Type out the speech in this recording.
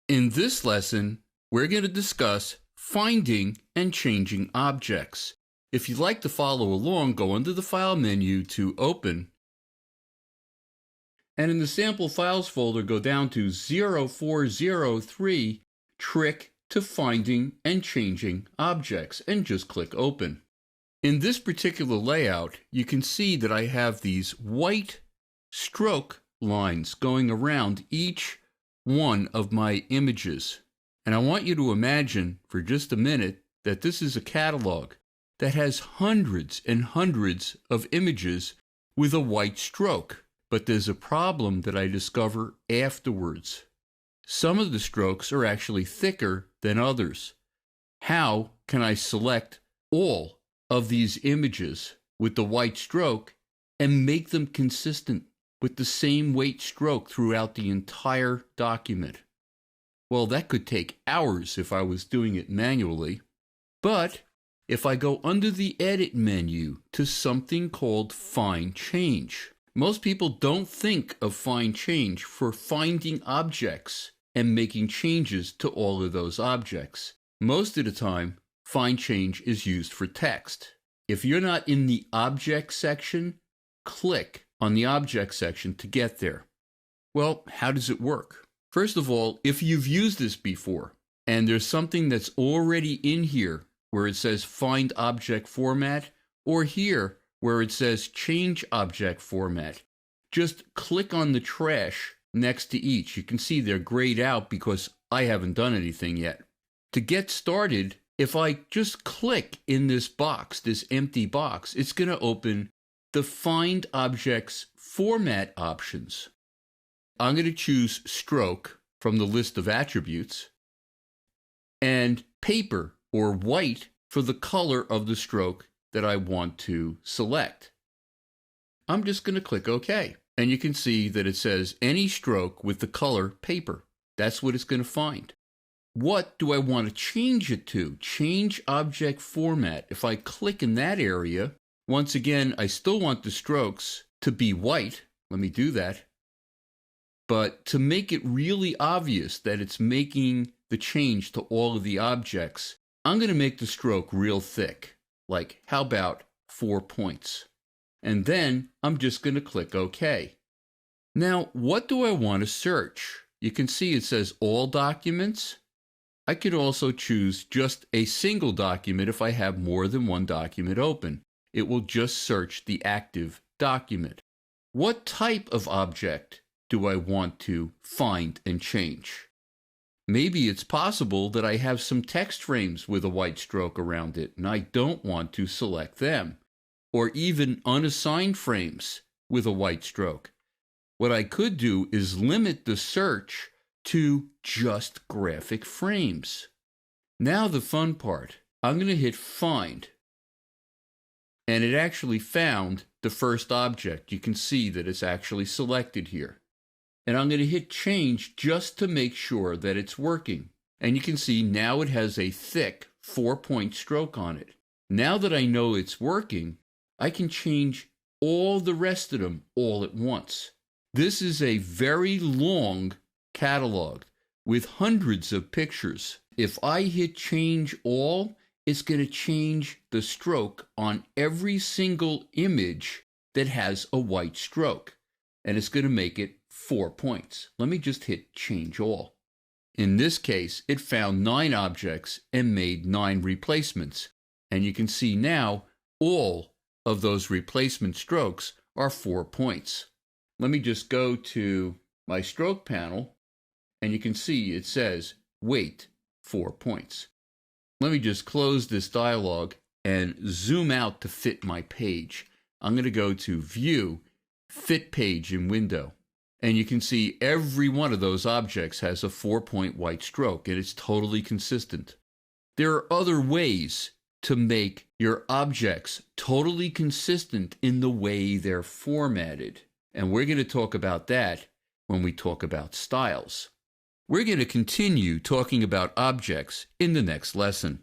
In this lesson, we're going to discuss finding and changing objects. If you'd like to follow along, go under the File menu to Open, and in the Sample Files folder, go down to 0403, Trick to Finding and Changing Objects, and just click Open. In this particular layout, you can see that I have these white stroke lines going around each one of my images. And I want you to imagine for just a minute that this is a catalog that has hundreds and hundreds of images with a white stroke. But there's a problem that I discover afterwards. Some of the strokes are actually thicker than others. How can I select all of these images with the white stroke and make them consistent with the same weight stroke throughout the entire document? Well, that could take hours if I was doing it manually. But if I go under the Edit menu to something called Find Change, most people don't think of Find Change for finding objects and making changes to all of those objects. Most of the time, Find Change is used for text. If you're not in the Object section, click on the Object section to get there. Well, how does it work? First of all, if you've used this before and there's something that's already in here where it says Find Object Format, or here where it says Change Object Format, just click on the trash next to each. You can see they're grayed out because I haven't done anything yet. To get started, if I just click in this box, this empty box, it's going to open the Find Objects Format options. I'm going to choose Stroke from the list of attributes and Paper or white for the color of the stroke that I want to select. I'm just going to click OK. And you can see that it says any stroke with the color paper. That's what it's going to find. What do I want to change it to? Change object format. If I click in that area, once again, I still want the strokes to be white. Let me do that. But to make it really obvious that it's making the change to all of the objects, I'm going to make the stroke real thick. Like, how about 4 points? And then I'm just going to click OK. Now, what do I want to search? You can see it says all documents. I could also choose just a single document if I have more than one document open. It will just search the active document. What type of object do I want to find and change? Maybe it's possible that I have some text frames with a white stroke around it, and I don't want to select them, or even unassigned frames with a white stroke. What I could do is limit the search to just graphic frames. Now the fun part. I'm going to hit Find. And it actually found the first object. You can see that it's actually selected here. And I'm going to hit Change just to make sure that it's working. And you can see now it has a thick 4-point stroke on it. Now that I know it's working, I can change all the rest of them all at once. This is a very long catalog with hundreds of pictures. If I hit Change All, it's going to change the stroke on every single image that has a white stroke. And it's going to make it 4 points. Let me just hit Change All. In this case, it found 9 objects and made 9 replacements. And you can see now all of those replacement strokes are 4 points. Let me just go to my stroke panel, and you can see it says weight 4 points. Let me just close this dialog and zoom out to fit my page. I'm going to go to View, Fit Page in Window. And you can see every one of those objects has a 4-point white stroke, and it's totally consistent. There are other ways to make your objects totally consistent in the way they're formatted. And we're going to talk about that when we talk about styles. We're going to continue talking about objects in the next lesson.